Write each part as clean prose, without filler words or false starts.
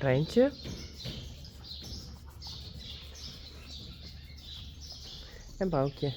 Rijntje. En Boukje.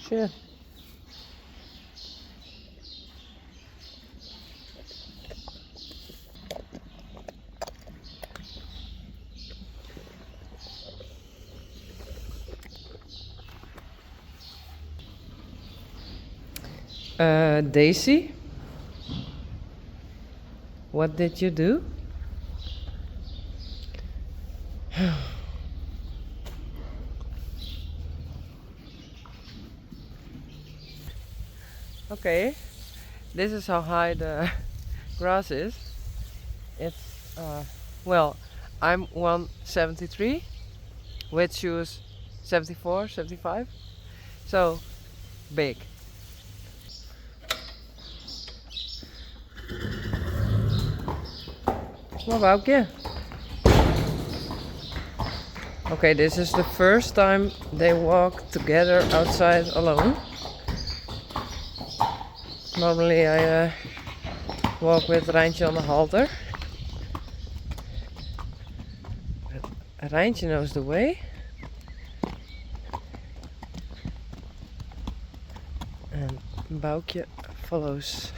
Sure. Daisy, what did you do? Okay, this is how high the grass is. It's well, I'm 173, with shoes 74, 75, so big. Come on, Boukje. Okay, this is the first time they walk together outside alone. Normally I walk with Rijntje on the halter. But Rijntje knows the way. And Boukje follows.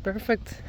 Perfect.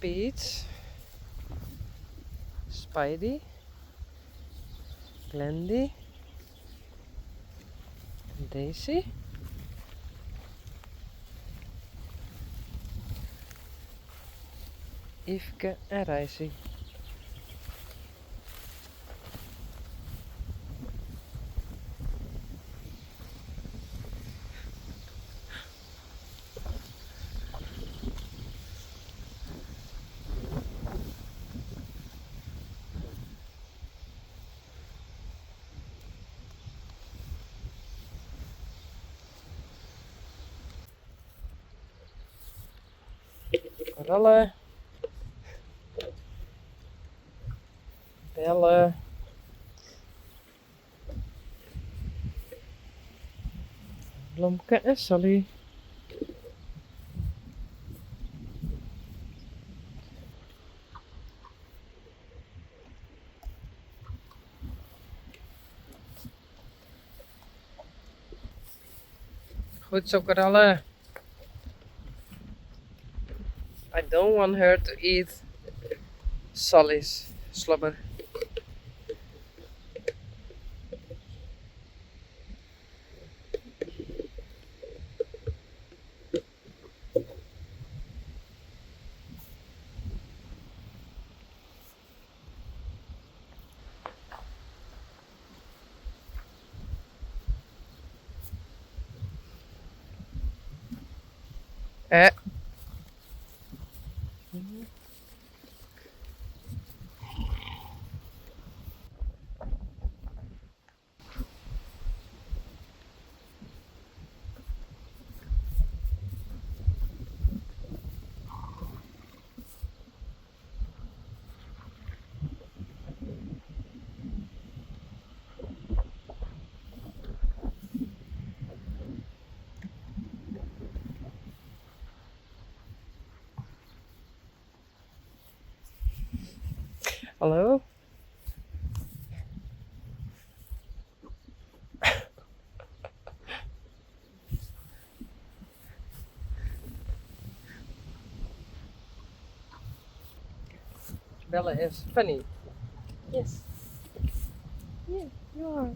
Peach, Spidey, Glendy, Daisy, Yveske en Rijsie. Rollen, bellen, Blomke en Sally. Goed zo, Coralle. I don't want her to eat Sally's slobber. Eh. Hallo? Bella is funny. Yes. Yeah, you are.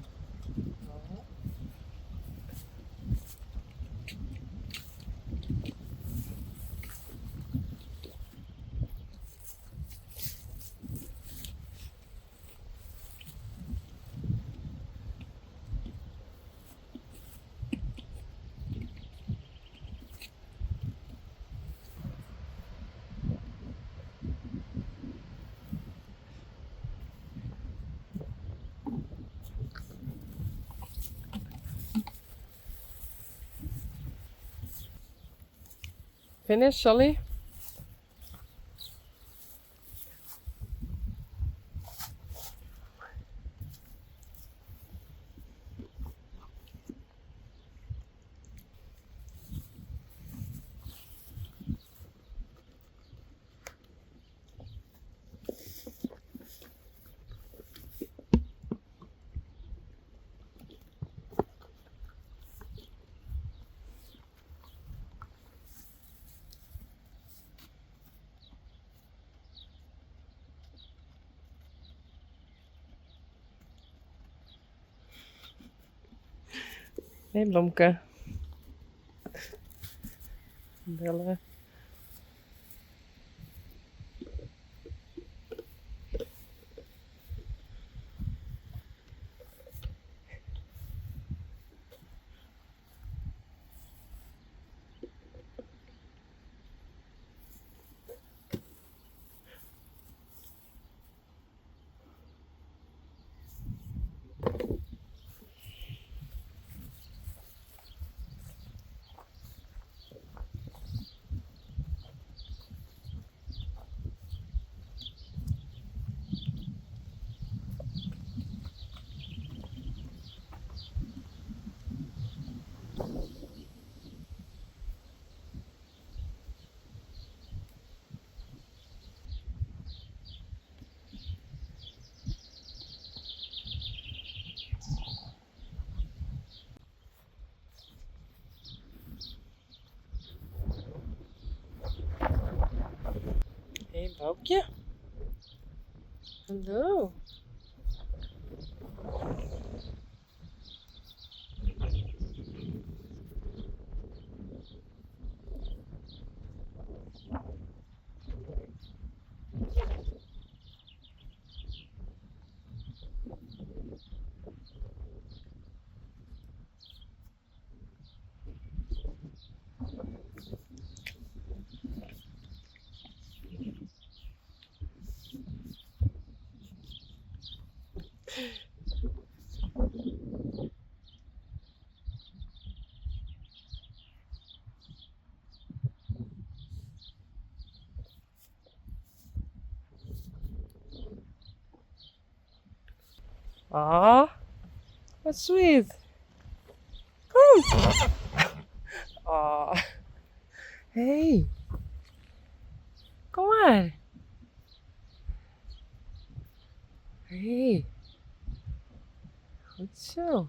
Finish, Sally? Hey, Blomke. Bella. Hey, Boukje. Hallo. Ah, that's sweet. Come. Ah. Hey. Kom maar. Hey. Goed zo.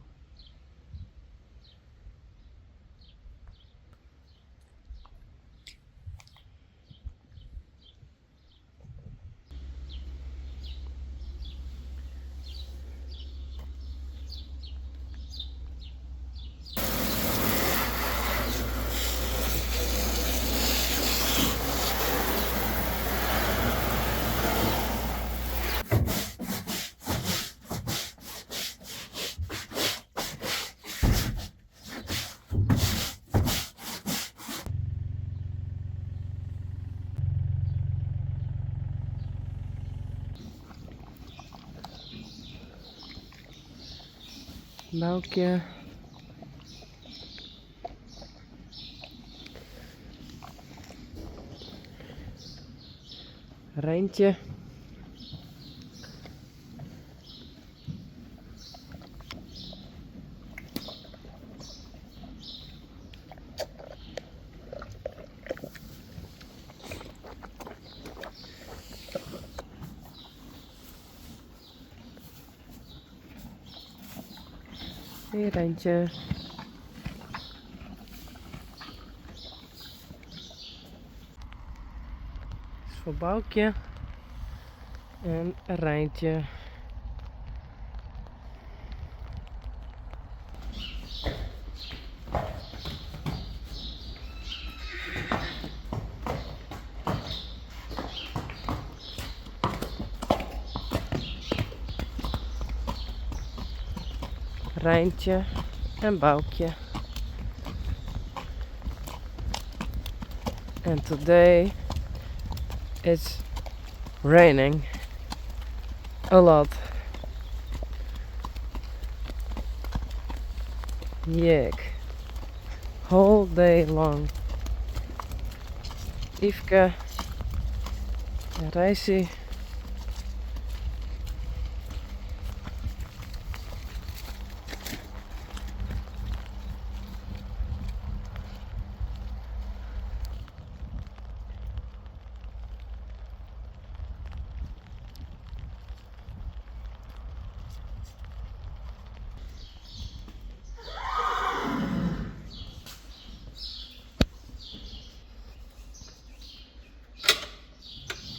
Boukje. Rijntje. Hier Rijntje. Is voor Boukje. En Rijntje. Rijntje en Boukje. And today it's raining a lot. Yuck. Whole day long. Yveske en Rijssie.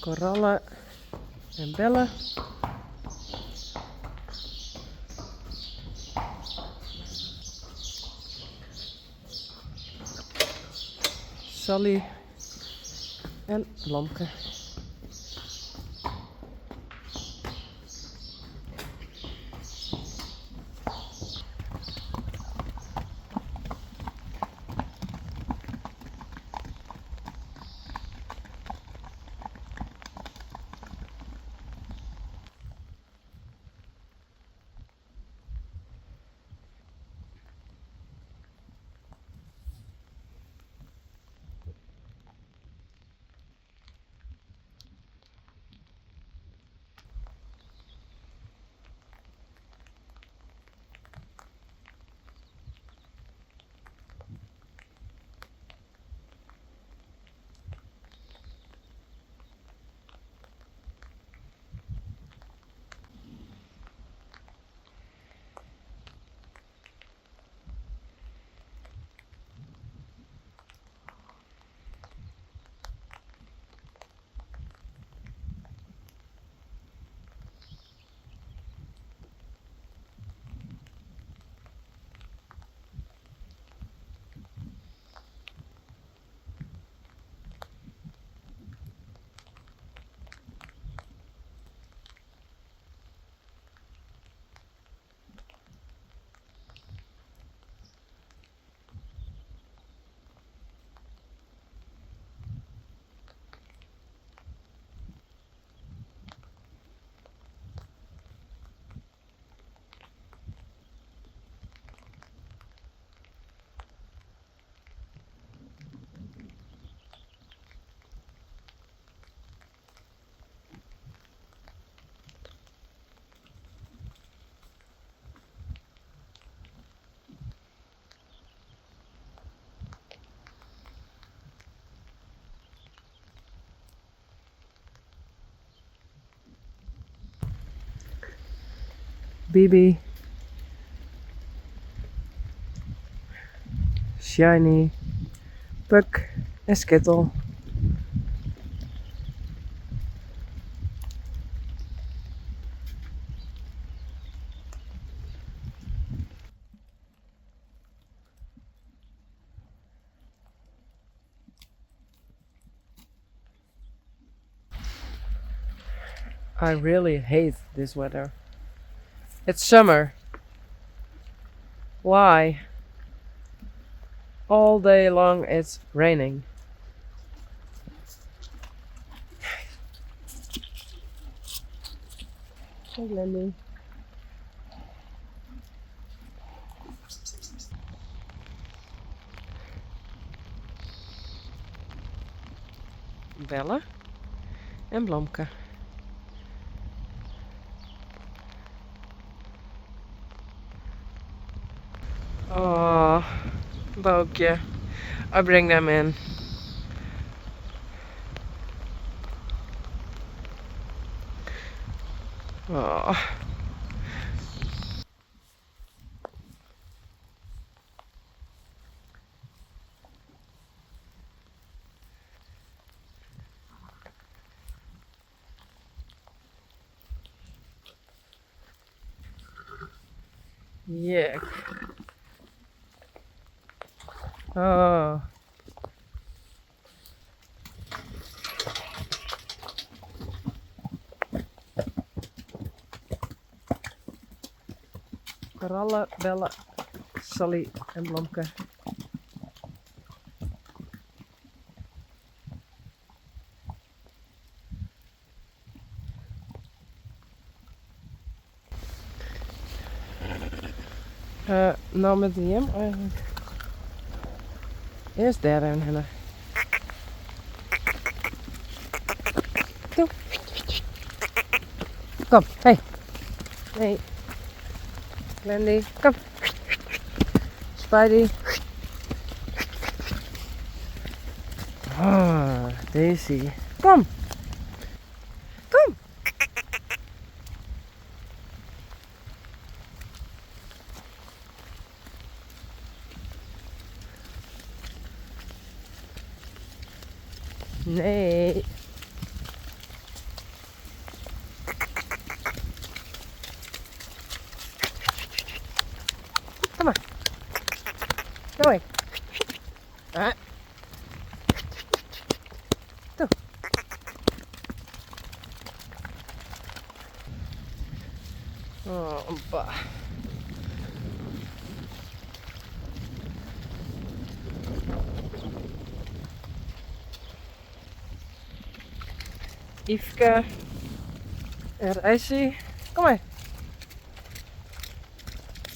Korallen en bellen. Sally en Lamke. Bibi. Shiny. Puck en Skittle. I really hate this weather. It's summer. Why? All day long it's raining. Hey Lily. Belle en Blomke. Oh, Boukje. I bring them in. Oh. Yuck. Oh. Coralle, Belle, Sally en Blomke. Nou met hem eigenlijk. Eerst daar en henne. Toe. Kom, hey. Nee. Glendy, kom. Spidey. Ah, Daisy. Kom. Kom. Nee. Kom maar. Doei. Ah. Toe. Oh, bah. Yveske. Er is hij. Kom maar.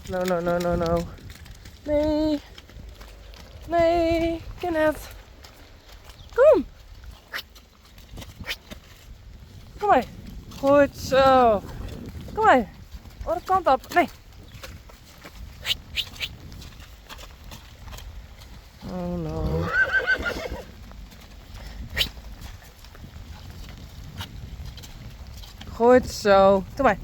No, no, no, no, no. Nee. Nee, Kenneth. Kom. Kom maar. Goed zo. Kom maar. Andere kant op. Nee. Oh no. Goed zo. Kom maar.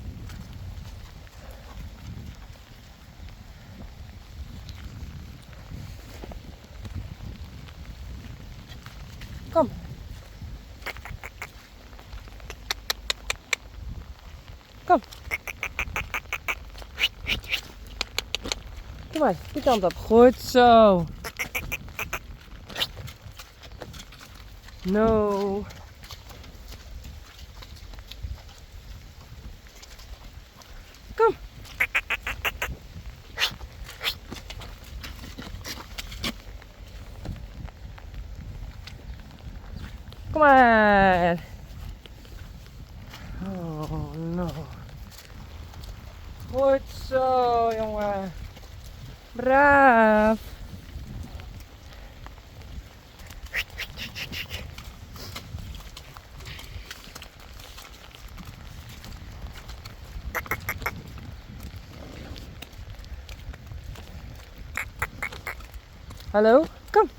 Kom. Kom. Kom maar, die kant op. Goed zo. No. Kom. Kom maar. Oh no. Goed zo, jongen. Braaf. Hallo? Kom.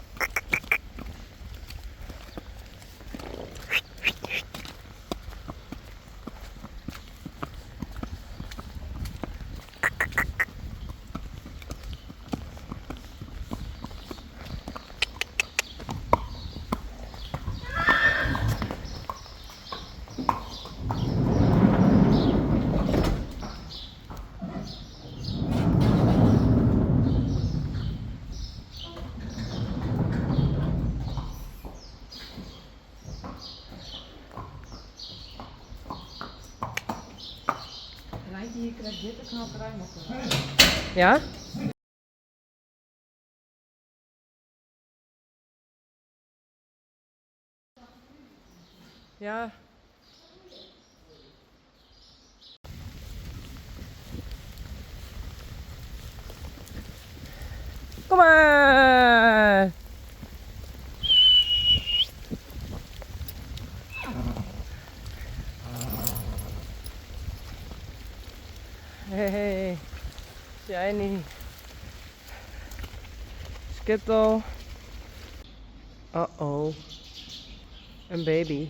Je krijgt dit knapperij nog. Ja? Ja. Kom maar. Hey, Shiny. Skittle. Uh-oh. Een baby.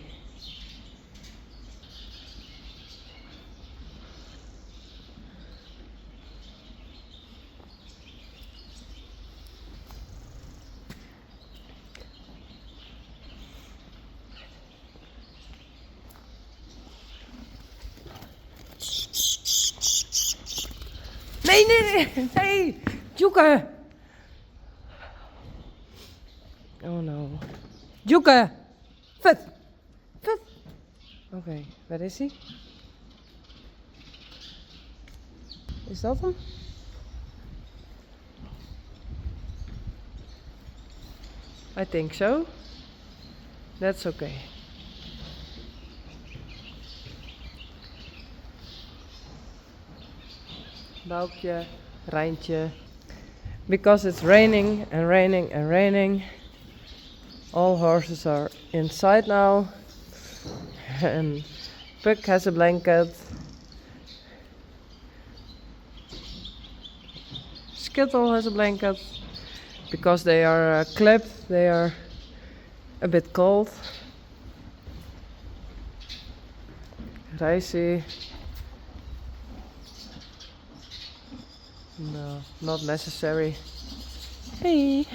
Nee, nee, nee, nee! Joeke! Oh no. Joeke! Vet! Vet! Oké, waar is hij? Is dat hem? I think so. That's okay. Boukje, Rijntje. Because it's raining and raining and raining, all horses are inside now. And Puck has a blanket. Skittle has a blanket. Because they are clipped, they are a bit cold. Rijsie. No, not necessary. Hey!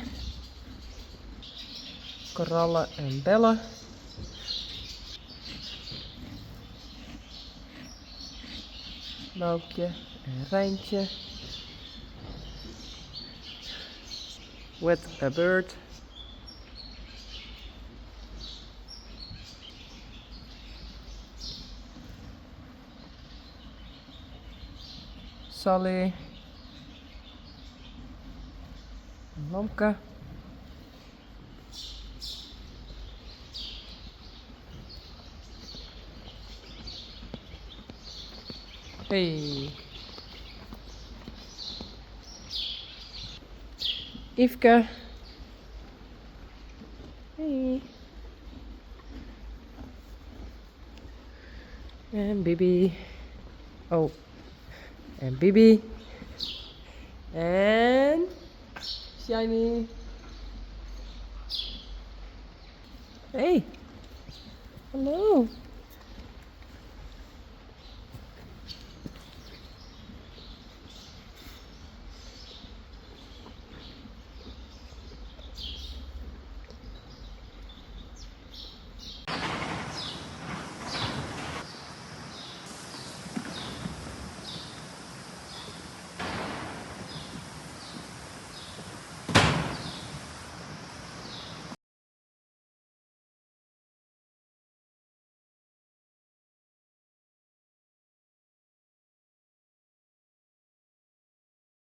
Korallen en bellen. Boukje en Rijntje. With a bird. Sally. Lomke. Hey. Yveske. Hey. En Bibi. Oh. En Bibi. En Shiny. Hey. Hallo.